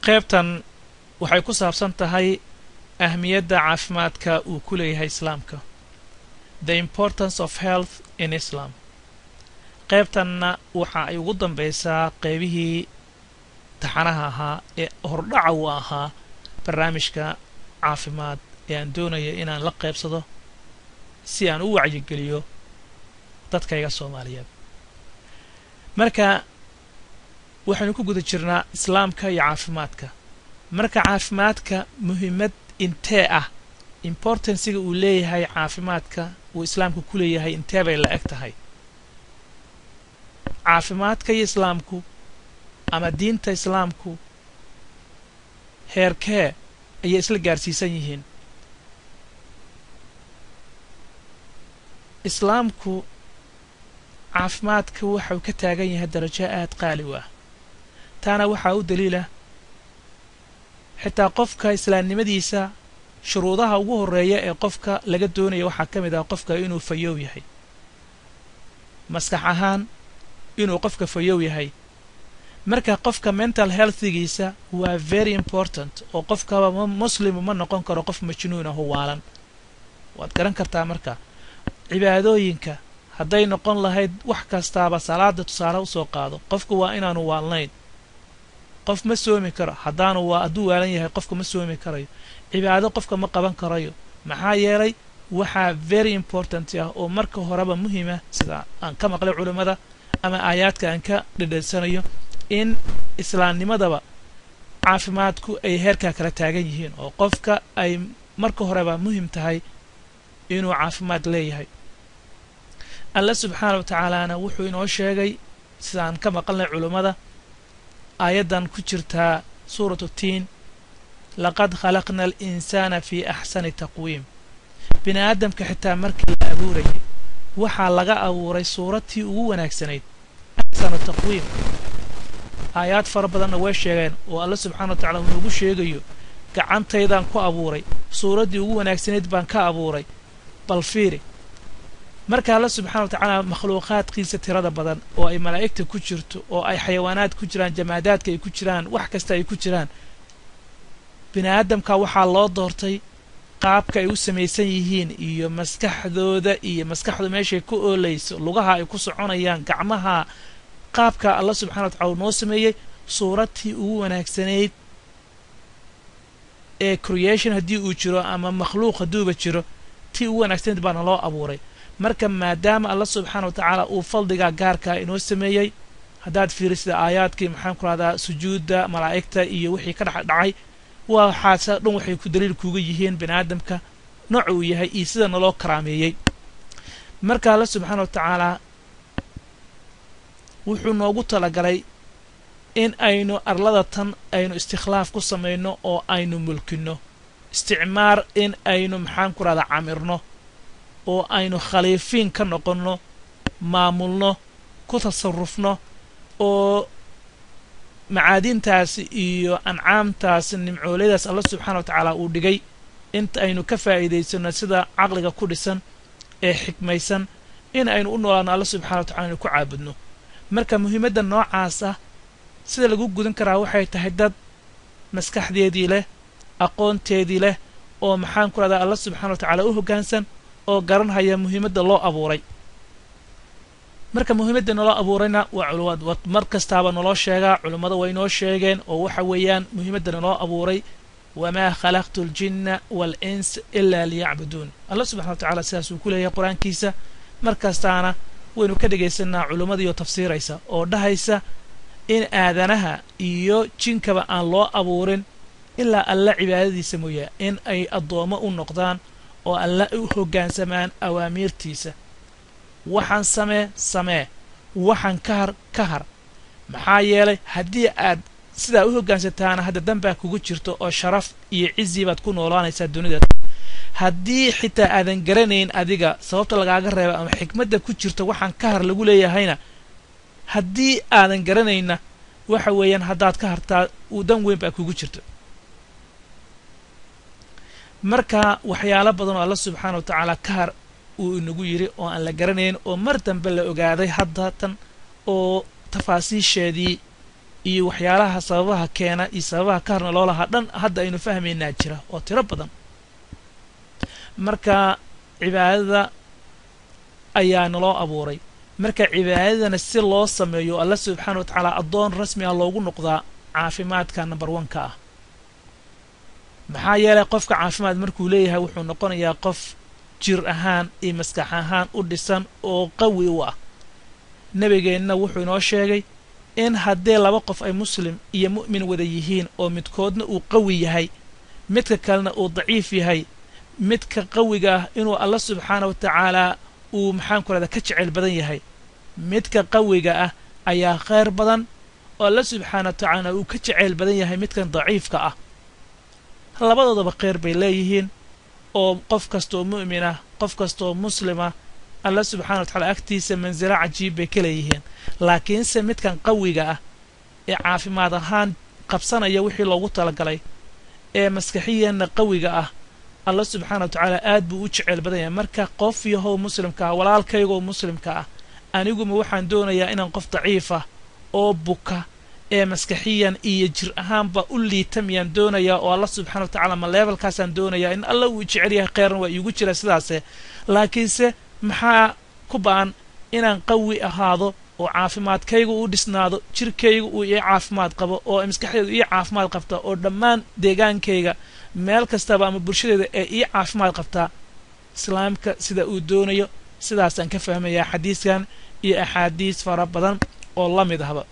qaybtan waxay ku saabsan tahay ahmiyadda caafimaadka uu ku leeyahay islaamka, the importance of health in Islam. qaybtanna waxa ay ugu dambaysaa qaybihii taxanaha ahaa ee hordhaca u ahaa barnaamijka caafimaad ee aan doonaya inaan la qaybsado si aan u wacyigeliyo dadkayga Soomaaliyeed. marka waxaanu ku guda jirnaa islaamka iyo caafimaadka. marka caafimaadka muhiimad intee ah, importance-ga uu leeyahay caafimaadka uu islaamku ku leeyahay intee bay la eg tahay. caafimaadka iyo islaamku ama diinta islaamku heerkee ayay isla gaarsiisan yihiin. islaamku caafimaadka waxa uu ka taagan yahay darajo aad qaali u ah. taana waxaa u daliila xitaa qofka islaamnimadiisa shuruudaha ugu horeeya ee qofka laga doonayo waxaa ka mid ah qofka inuu fayow yahay, maskax ahaan inuu qofka fayow yahay. marka qofka mental healthigiisa waa very important, oo qofkaba muslim ma noqon karo qof majnuun ah oo waalan. waad garan kartaa marka cibaadooyinka hadday noqon lahayd wax kastaaba salaada tusaale usoo qaado, qofku waa inaanu waalnayn. qof ma soomi karo hadduu waalan yahay, qofka ma soomi karayo. cibaado qofka ma qaban karayo. maxaa yeelay waxaa very important ah oo marka horeba muhiima, sida aan ka maqlay culimmada ama aayaadka aan ka dhadhansanayo, in islaamnimadaba caafimaadku ay heerkaa kala taagan yihiin, oo qofka ay marka horeba muhiim tahay inuu caafimaad leeyahay. alla subxaana wa tacaalaana wuxuu inoo sheegay sidaan ka maqalnay culimmada aayaddan ku jirtaa suuratu tiin, laqad khalaqna al-insaana fii axsani taqwiim. bini aadamka xitaa markii la abuurayay waxaa laga abuuray suuratii ugu wanaagsanayd, axsanu taqwiim. aayaad fara badanna way sheegeen oo alla subxaana wa tacala uu noogu sheegayo gacantaydaan ku abuuray, suuraddii ugu wanaagsanayd baan ka abuuray. bal fiiri marka alla subxaana wa tacaala makhluuqaadkiisa tirada badan oo ay malaa'igta ku jirto, oo ay xayawaanaad ku jiraan, jamaadaadka ay ku jiraan, wax kasta ay ku jiraan, bini aadamka waxaa loo doortay qaabka ay u samaysan yihiin iyo maskaxdooda iyo maskaxdu meeshay ku oolayso, lugaha ay ku soconayaan, gacmaha, qaabka alla subxana wa tacala noo sameeyey suuratii ugu wanaagsanayd ee creation haddii uu jiro ama makhluuq hadduuba jiro, tii ugu wanaagsanayd baana loo abuuray. marka maadaama alla subxaana wa tacaala uu fadligaa gaarkaa inoo sameeyey, haddaad fiirisida aayaadkii maxaan ku rahdaa sujuudda malaa'igta iyo wixii ka dhex dhacay, waxaasa dhan waxay ku daliil kuuga yihiin bini aadamka nooca uu yahay iyo sida naloo karaameeyey. marka alla subxaana wa tacaala wuxuu noogu talagalay in aynu arlada tan aynu istikhlaaf ku samayno oo aynu mulkinno, isticmaar in aynu maxaan ku rahdaa camirno, oo aynu khaliifiin ka noqonno, maamulno, ku tasarufno, oo macaadintaas iyo ancaamtaas nimcooladaas alla subxaana wa tacaala uu dhigay inta aynu ka faa'iidaysano sida caqliga ku dhisan ee xikmaysan, in aynu u noolaano alla subxana wa tacala inu ku caabudno. marka muhiimadda noocaas ah sida lagu gudan karaa waxay tahay dad maskaxdeedii leh, aqoonteedii leh, oo maxaan ku rahdaa alla subxana wa tacaala u hoggaansan, oo garanhaya muhiimadda loo abuuray. marka muhiimadda naloo abuurayna waa mar kastaaba naloo sheegaa, culimmada way noo sheegeen, oo waxa weeyaan muhiimadda naloo abuuray wamaa khalaqtu aljinna wal-ins ilaa liyacbuduun. alla subxana wa tacala sidaas uu ku leeyahay qur-aankiisa. markastaana waynu ka dhegaysanaa culimmadiioo tafsiiraysa oo dhahaysa in aadanaha iyo jinkaba aan loo abuurin ilaa alla cibaadadiisa mooya, in ay addoommo u noqdaan oo alla u hoggaansamaan awaamiirtiisa. waxaan samee, waxaan ka har. maxaa yeelay haddii aad sidaa u hoggaansataana hadda danbaa kugu jirto oo sharaf iyo cizi baad ku noolaanaysaa dunida. haddii xitaa aadan garanayn adiga sababta lagaaga reeba ama xikmadda ku jirto waxaan ka har lagu leeyahayna, haddii aadan garanayna waxa weeyaan haddaad ka hartaa uu dan weyn baa kugu jirto. marka waxyaalo badan oo alla subxaana wa tacaala ka har uu inagu yidhi oo aan la garanayn, oo mar dambe la ogaaday haddatan oo tafaasiisheedii iyo waxyaalaha sababaha keena iyo sababaha ka harna loo lahaa dhan hadda aynu fahmaynaa jira oo tiro badan marka cibaadada ayaa naloo abuuray marka cibaadadana si loo sameeyo Allah subhanahu wa ta'ala adoon rasmi ah loogu noqdaa caafimaadka number 1 ka ah maxaa yeelay qofka caafimaad markuu leeyahay wuxuu noqonayaa qof jir ahaan iyo maskax ahaan u dhisan oo qawi u ah nabigeenna wuxuu inoo sheegay in haddii laba qof ay muslim iyo mu'min wada yihiin oo midkoodna uu qawi yahay midka kalena uu daciif yahay midka qawiga ah inuu Allah subhanahu wa ta'ala uu maxaan ku raada ka jecel badan yahay midka qawiga ah ayaa khayr badan oo Allah subhanahu wa ta'ala uu ka jecel badan yahay midkan daciifka ah labadoodaba khayr bay leeyihiin oo qof kasto mu'min ah qof kasto muslima Allah subhanahu wa ta'ala agtiisa manzila cajiib bay ka leeyihiin laakiin se midkan qawiga ah ee caafimaad ahaan qabsanaya wixii loogu talagalay ee maskaxiyan qawiga ah Allah subhanahu wa ta'ala aad buu u jecel badan yahay marka qof yahow muslimka walaalkaygo muslimka ah anigu ma waxaan doonayaa inaan qof daciif ah oo buka ee maskaxiyan iyo jir ahaanba u liitamiyaan doonayaa oo Allah subhanahu wa ta'ala ma levelkaasaan doonayaa in Allah uu jecel yahay khayran waa iigu jira sidaas laakiinse maxaa ku baan inaan qawi ahaado oo caafimaadkaygu u dhisnaado jirkaygu uu ii caafimaad qabo oo maskaxdaydu ii caafimaad qabta oo dhammaan deegaankayga meel kastaba ama bulshadeeda ee ii caafimaad qabta islaamka sida uu doonayo sidaasaan ka fahmayaa xadiiskan iyo axaadiis fara badan oo la mid ahba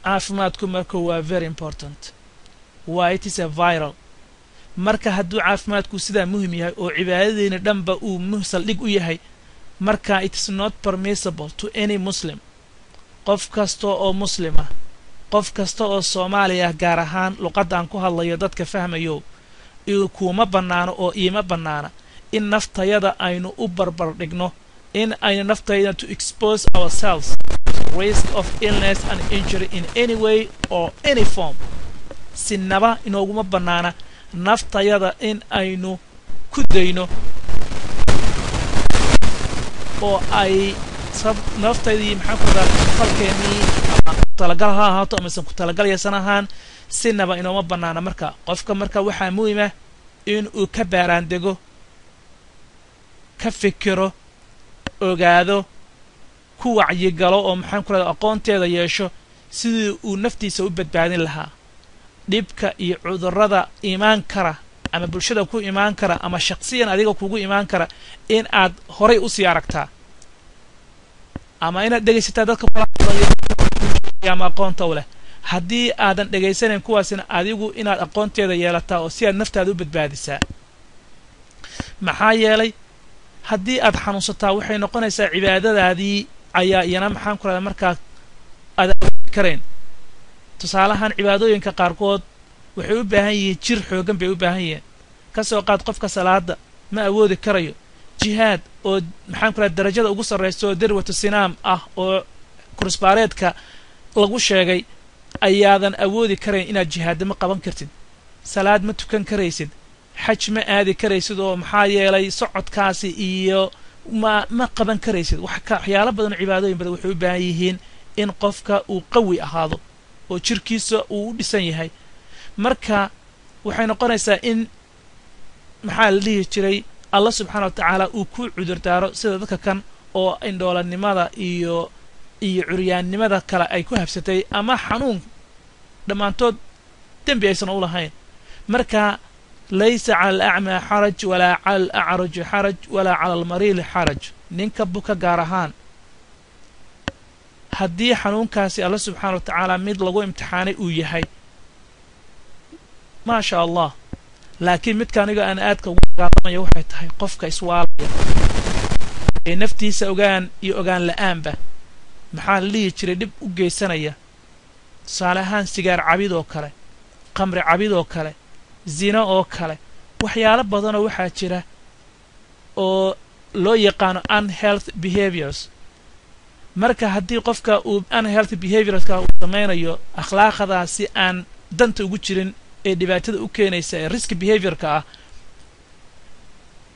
caafimaadku marka waa very important why it is a viral marka hadduu caafimaadku sidaa muhiim yahay oo cibaadadeena dhanba uu muhsal dhig u yahay marka it is not permissible to any muslim qof kasta oo muslima qof kasta oo Soomaaliya gaar ahaan luqadaan ku hadlayo dadka fahmayo iyo kuma banaano oo iima banaana in naftayada aynu u barbar dhigno in aynu naftayada to expose ourselves to risk of illness and injury in any way or any form sinaba inooguma banaana naftayada in aynu ku dayno oo ay naftaydii maxaa ku raad falkeeni talagal ha ahaato ama san ku talagal yeesanahan sinaba inooma banaana marka qofka marka waxa muhiim ah in uu ka baaraan dego ka fikiro ogaado ku wacyi galo oo maxaan ku raad aqoonteeda yeesho sidii uu naftiisa u badbaadin lahaa dhibka iyo cudurrada iimaan kara ama bulshada ku iimaan kara ama shakhsiyan adiga kugu iimaan kara in aad horay u sii aragtaa ama inaad dhegaysataa dadka ama aqoonta u leh haddii aadan dhagaysanayn kuwaasina adigu inaad aqoonteeda yeelataa oo si aad naftaada u badbaadisaa maxaa yeelay haddii aad xanuunsataa waxay noqonaysaa cibaadadaadii ayaa iyana maxaan ku radaa markaa aad karayn tusaalahan cibaadooyinka qaarkood waxay u baahan yihiin jir xoogan bay u baahan yihiin ka soo qaad qofka salaada ma awoodi karayo jihaad oo maxaan ku radaa darajada ugu sarreyso darwatu sinaam ah oo kursbaareedka lagu sheegay ayaadan awoodi karayn inaad jihaadama qaban kartid salaad ma tukan karaysid xaj ma aadi karaysid oo maxaa yeelay socodkaasi iyo ma qaban karaysid waxyaalo badan cibaadooyin badan waxay u baahan yihiin in qofka uu qawi ahaado oo jirkiisa uu u dhisan yahay marka waxay noqonaysaa in maxaa la dhihi jiray Allah subhanahu wa ta'ala uu ku cudurdaaro sida dadka kan oo indhoolanimada iyo curyaannimada kale ay ku habsatay ama xanuun dhammaantood dembi aysan u lahayn marka laysa cala al-a'ma xaraj walaa cala al-a'raj xaraj walaa cala al-mariid xaraj ninka buka gaar ahaan haddii xanuunkaasi Allah subhanahu wa ta'ala mid lagu imtixaanay uu yahay ma sha Allah laakiin midka aniga aan aadka ugu qaadanayo waxay tahay qofka iswaalaya ee naftiisa ogaan la'aanba maxaa la dhihi jiray dhib u geysanaya tusaale ahaan sigaar cabid oo kale qamri cabid oo kale zina oo kale waxyaalo badanoo waxaa jira oo loo yaqaano unhealthy behaviors marka haddii qofka uu unhealthy behaviorska uu samaynayo akhlaaqadaasi aan danta ugu jirin ee dhibaatada u keenaysa ee risk behaviorka ah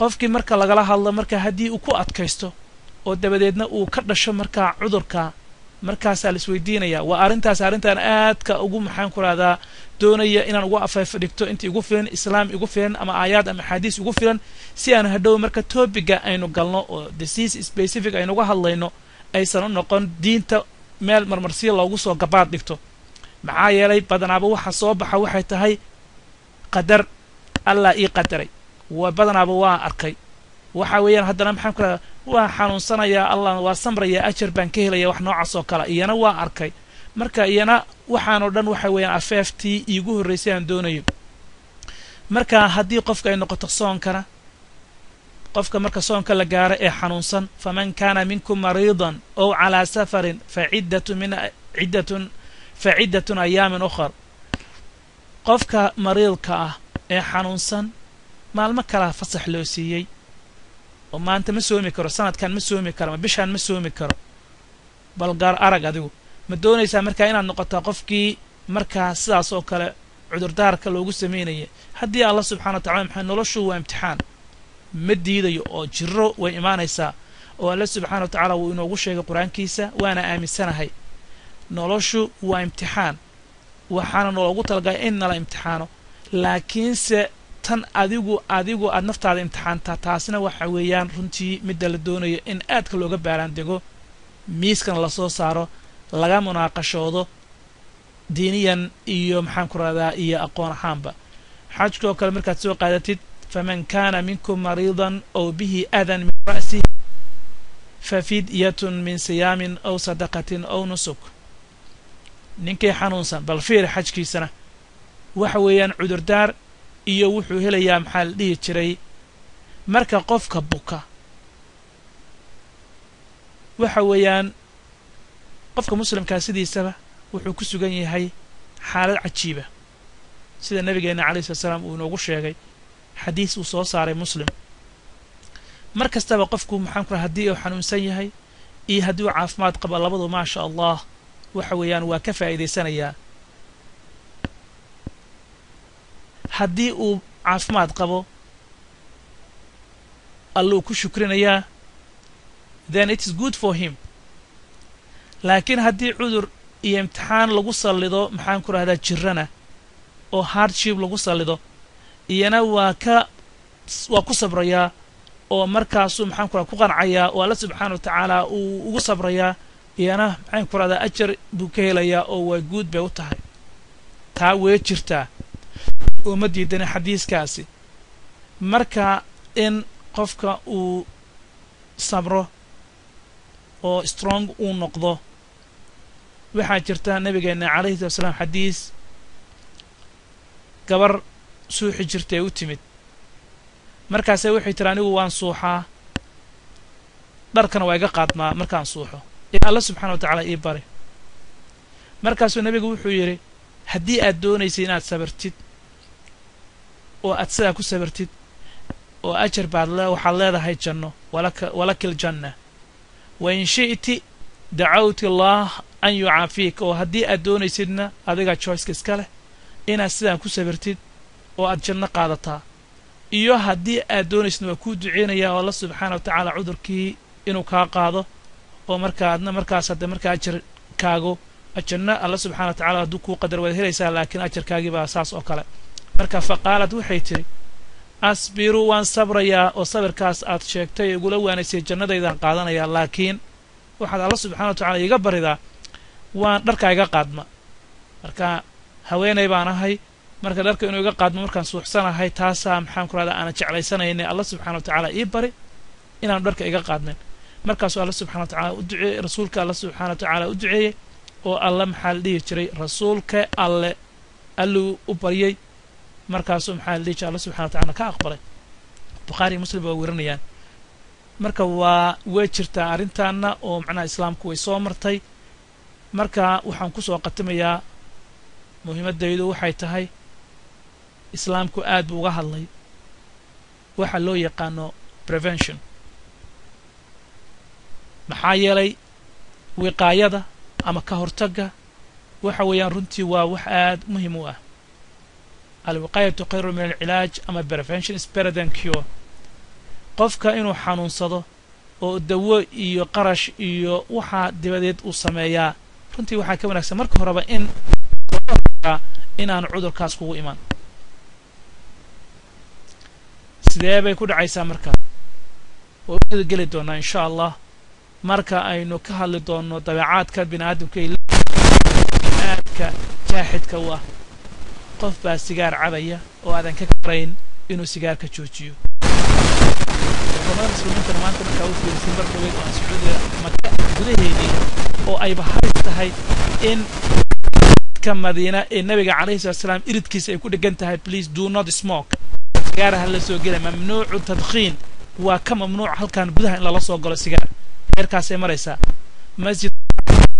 qofkii marka lagala hadlo marka haddii uu ku adkaysto oo dabadeedna uu ka dhasho markaa cudurka markaasaa la isweydiinayaa waa arrintan aadka ugu maxaan ku rahdaa doonaya inaan ugu afeefo dhigto inta igu filan islaam igu filan ama aayaad ama xadiis igu filan si aan hadhow marka topiga aynu galno oo disease specific aynu uga hadlayno aysan u noqon diinta meel marmarsiya loogu soo gabaad dhigto maxaa yeelay badanaaba waxa soo baxa waxay tahay qadar allah ii qadaray badanaaba waa arkay waxa weeyaan haddana maxaan ku rahdaa waa xanuunsanayaa allah waa samrayaa ajar baan ka helaya wax noocaas oo kale iyana waa arkay marka iyana waxaanoo dhan waxa weeyaan afeeftii iigu horraysay aan doonayo marka haddii qofka ay noqoto soonkana qofka marka soonka la gaaro ee xanuunsan faman kaana minkum mariidan ow calaa safarin faciddatun ayaamin ukhar qofka mariidka ah ee xanuunsan maalmo kala fasax loo siiyey oo maanta ma soomi karo sanadkan ma soomi karo ma bishaan ma soomi karo bal gaar arag adigu ma doonaysaa markaa inaad noqotaa qofkii markaa sidaas oo kale cudurdaarka loogu samaynaya haddii allah subxana wa tacala maxay noloshu waa imtixaan ma diidayo oo jiro way imaanaysaa oo alla subxaana wa tacaala wuu inoogu sheegay qur-aankiisa waana aaminsanahay noloshu waa imtixaan waxaana naloogu talagalay in nala imtixaano laakiinse tan adigu aad naftaada imtixaantaa taasina waxa weeyaan runtii midda la doonayo in aadka looga baaraan dego miiskana lasoo saaro laga munaaqashoodo diiniyan iyo maxaan ku rahdaa iyo aqoon ahaanba xajka oo kale markaad soo qaadatid faman kaana minkum mariidan ow bihi adan min ra'sihi fafidyatun min siyaamin ow sadaqatin ow nusuk ninkii xanuunsan bal fiiri xajkiisana waxa weeyaan cudurdaar iyo wuxuu helayaa maxaa la dhihi jiray marka qofka buka waxa weeyaan qofka muslimkaa sidiisaba wuxuu ku sugan yahay xaalad cajiiba sida nabigeena calayhi salatu wasalaam uu inoogu sheegay xadiis uu soo saaray muslim mar kastaba qofku maxaan ku raha haddii uu xanuunsan yahay iyo haddii uu caafimaad qabo labadu maa sha allah waxa weeyaan waa ka faa'iidaysanayaa haddii uu caafimaad qabo alluu ku shukrinayaa then it is good for him laakiin haddii cudur iyo imtixaan lagu sallido maxaan ku rahdaa jirana oo hardship lagu sallido iyana waa ku sabrayaa oo markaasuu maxaan ku rahdaa ku qancayaa oo alla subxaana wa tacaala uu ugu sabrayaa iyana maxaan ku rahdaa ajar buu ka helayaa oo waa guud bay u tahay taa way jirtaa oo ma diidana xadiiskaasi marka in qofka uu sabro oo strong uu noqdo waxaa jirta nabigeena calayhi salatu wasalaam xadiis gabar suuxi jirtay u timid markaasay waxay tiri anigu waan suuxaa dharkana waa iga qaadmaa markaan suuxo ee alla subxaana wa tacaala ii bari markaasuu nabigu wuxuu yidhi haddii aad doonaysay inaad sabartid oo aad sidaa ku sabartid oo ajar baad waxaad leedahay janno walakil janna wain shi'ti dacawti allah an yucaafiika oo haddii aad doonaysidna adigaa choiceka iska leh inaad sidaan ku sabartid oo aad janno qaadataa iyo haddii aad doonaysidna waa kuu duceynayaa oo alla subxaana wa tacaala cudurkii inuu kaa qaado oo markaadna markaas hadde markaa ajarkaago janno alla subxana wa tacala hadduu kuu qadar waad helaysaa laakiin ajarkaagii baa saas oo kale marka faqaalad waxay tidhi asbiru waan sabrayaa oo sabirkaas aad sheegtay ee igula waanaysay jannadaydaan qaadanayaa laakiin waxaad alla subxana wa tacala iiga baridaa waan dharkaa iga qaadma marka haweenay baan ahay marka dharka inuu iga qaadmo markaan suuxsanahay taasaa maxaan ku rahdaa aanan jeclaysanayne alla subxana wa tacaala ii bari inaanu dharka iga qaadmin markaasuu alla subxana wa tacala u duceeyey rasuulka alla subxana wa tacaala u duceeyey oo alla maxaa la dhihi jiray rasuulka alluu u baryey markaasuu maxaa la dhihi jiray alla subxana wa tacala ka aqbalay bukhaari muslim waa werinayaan marka way jirtaa arrintaana oo macnaha islaamku way soo martay marka waxaan kusoo qatimayaa muhiimaddaydu waxay tahay islaamku aad buu uga hadlay waxa loo yaqaano prevention maxaa yeelay wiqaayada ama ka hortagga waxa weeyaan runtii waa wax aad muhiim u ah alwiqaayatu khayru min alcilaaj ama prevention is better than cure qofka inuu xanuunsado oo dawo iyo qarash iyo waxa dibadeed uu sameeyaa runtii waxa ka wanaagsan marka horeba in aan cudurkaas kugu iman sidee bay ku dhacaysaa marka oo u geli doonaa insha Allah marka aynu ka hadli doono dabeecadka bini'aadamka aadka jaaxidka waa qof baa sigaar cabaya oo aadan ka karayn inuu sigaarka joojiyo مسلمين maanta marka uu fiirsan barkaway oo Sacuudiga Makka gudaheedii oo ay bahay tahay in ka Madiina ee Nabiga Kaleey Salaam iridkiisa ay ku dhigan tahay please do not smoke sigaaraha la soo galay mamnuuc tadkhiin waa ka mamnuuc halkan gudaha in la soo galo sigaar heerkaas ay maraysaa masjid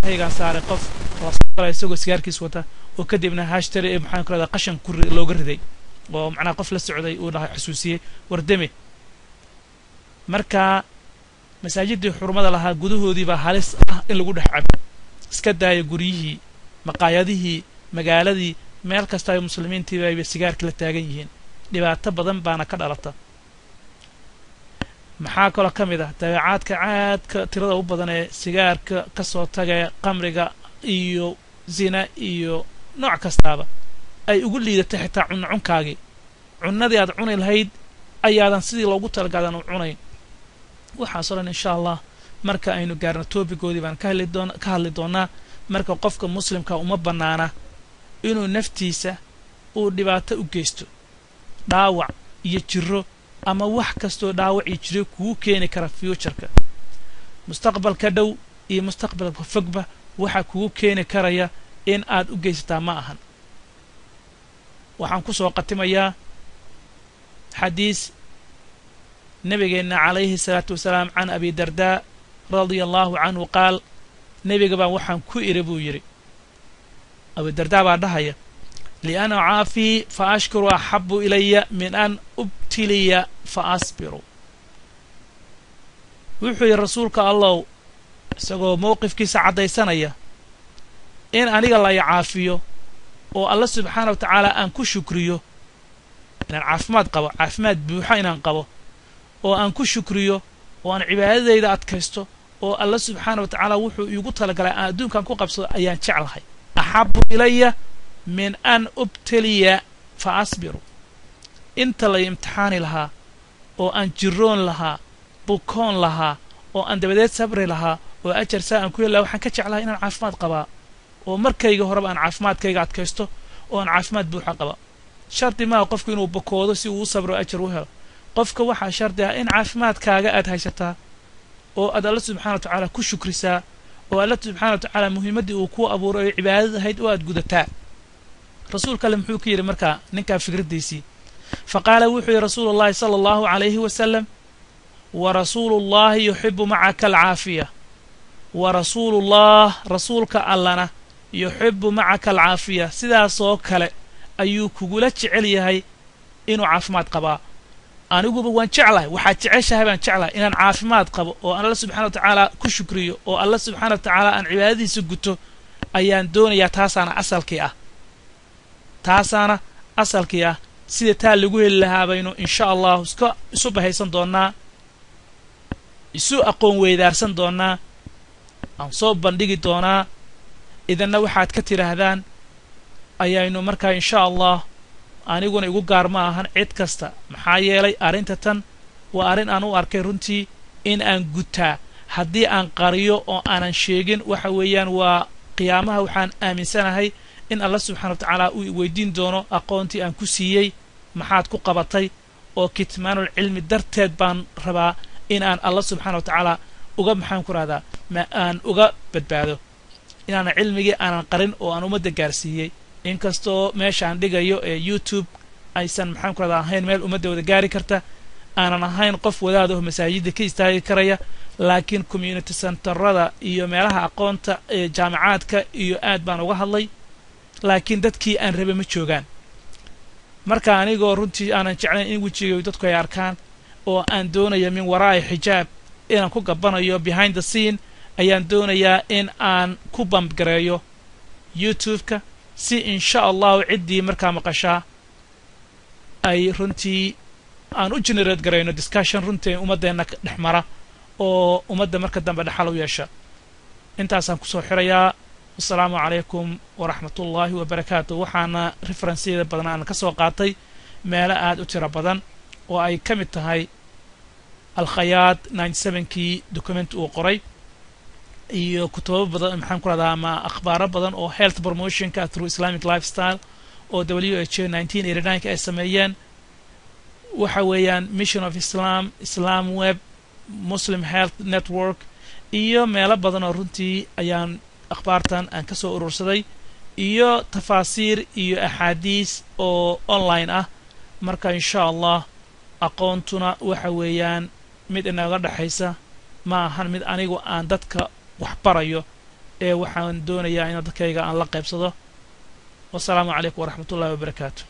ayga saare qof oo isagoo sigaarkiisa wata oo kadibna hashtari ee maxaan ku raada qashan ku looga riday oo macna qof la socday uu dhahay xusuusiyay wardame marka masaajidii xurmada lahaa gudahoodii baa halis ah in lagu dhex cabo iska daaya guriyihii maqaayadihii magaaladii meel kasta ay muslimiintii ay sigaarka la taagan yihiin dhibaato badan baana ka dhalata maxaa kale kamid ah dabeecadka caadka tirada u badan ee sigaarka ka soo tagay qamriga iyo zina iyo nooc kastaaba ay ugu liidatay xitaa cunkaagii cunadii aad cuni lahayd ayaadan sidii loogu talagaadan u cunayn waxaan soo insha Allah marka aynu gaarno topigoodii baan ka hadli doonaa marka qofka muslimka uma banaana inuu naftiisa uu dhibaato u geysto dhaawac iyo jiro ama wax kasto dhaawac iyo jiro ku keeni kara future-ka mustaqbalka dhow iyo mustaqbalka fogba waxa kugu keeni karaya in aad u geysataa ma ahan waxaan ku soo qatimayaa xadiis نبينا عليه الصلاة والسلام عن أبي درداء رضي الله عنه قال نبي بان وحن كو إربو يري أبي درداء بعدها لأنا عافي فأشكر أحب إلي من أن أبتلي فأصبر وحي رسولك الله سقو موقف كيس عدي سنة إن أنيق الله يعافيه والله سبحانه وتعالى أن كو شكريه إن عافمات قبو عافمات بوحين قبو oo aan ku shukriyo oo aan cibaadadeyda adkaysto oo Allah subhanahu wa ta'ala wuxuu igu talagalay adduunkan ku qabsado ayaan jeclahay ahabbu ilayya min an ubtaliya fa asbiru inta la imtixaani lahaa oo aan jiroon lahaa bukoon lahaa oo aan dabadeed sabri lahaa oo ajar saan ku yeelaa waxaan ka jeclahay inaan caafimaad qaba oo markayga horeba aan caafimaadkayga adkaysto oo aan caafimaad buuxa qaba sharti ma qofku inuu bukoodo si uu sabro ajar u helo qofka waxa shardi ah in caafimaadkaaga aad haysataa oo aad Allah subhanahu wa ta'ala ku shukrisaa oo Allah subhanahu wa ta'ala muhiimadii uu ku abuuray cibaadada ahayd oo aad gudataa rasuulka la muxuu ka yiri marka ninka fikradiisii faqala wuxuu rasuulullaahi sallallahu alayhi wa sallam wa rasuulullaahi yuhibbu ma'aka al-aafiya wa rasuulka allana yuhibbu ma'aka al-aafiya sidaas oo kale ayuu kugula jecel yahay inuu caafimaad qabaa aniguba waan jeclahay waxa jeceshahay baan jeclahay inaan caafimaad qabo oo Allah subhanahu wa ta'ala ku shukriyo oo Allah subhanahu wa ta'ala aan cibaadadiisa guto ayaan doonayaa taasana asalkii ah sida taa lagu heli lahaa baynu insha Allah isu bahaysan doonaa isu aqoon weydaarsan doonaa aan soo bandhigi doonaa idanna waxaad ka tiraahdaan ayaynu markaa insha Allah aniguna igu gaar ma ahan cid kasta maxaa yeelay arinta tan waa arin aan u arkay runtii in aan gutaa haddii aan qariyo oo aanan sheegin waxa weeyaan waa qiyaamaha waxaan aaminsanahay in Allah subhanahu wa ta'ala uu weydiin doono aqoontii aan ku siiyay maxaad ku qabatay oo kitmaanul cilmi darteed baan rabaa in aan Allah subhanahu wa ta'ala uga maxaan ku raada ma aan uga badbaado inaan cilmigii aanan qarin oo aan umada gaarsiiyay inkastoo meeshaan dhigayo ee YouTube aysan maxaan ku raada ahayn meel umada wada gaari karta aanan ahayn qof wadaad oo masaajidda ka istaagi karaya laakiin community centerada iyo meelaha aqoonta ee jaamacaadka iyo aad baan uga hadlay laakiin dadkii aan rabay ma joogaan marka anigoo runtii aanan jeclayn in wajigay dadku ay arkaan oo aan doonayo min waraa xijaab inaan ku gabanayo behind the scene ayaan doonayaa in aan ku bambgareeyo YouTube-ka si insha Allah ciddii markaa maqashaa ay runtii aan u generate gareyno discussion runtii umadeena dhexmara oo ummadda marka dambe dhaxal u yeesha intaasaan kusoo xirayaa assalaamu calaykum waraxmatullaahi wabarakaatu waxaana referensyada badan aan ka soo qaatay meelo aad u tiro badan oo ay ka mid tahay alkhayaad 97kii document uu qoray iyo kutubo badan maxaan ku radaa ama akhbaaro badan oo health promotionka through islamic lifestyle oo WHO 1989 ay sameeyeen waxa weeyaan mission of islam web muslim health network iyo meelo badan oo runtii ayaan akhbaartan aan ka soo urursaday iyo tafaasiir iyo axaadiis oo online ah marka insha allah aqoontuna waxa weeyaan mid inaga dhaxaysa ma ahan mid anigu aan dadka wax barayo ee waxaan doonayaa in dadkayga aan la qaybsado wassalaamu calaykum waraxmatullaahi wabarakaatu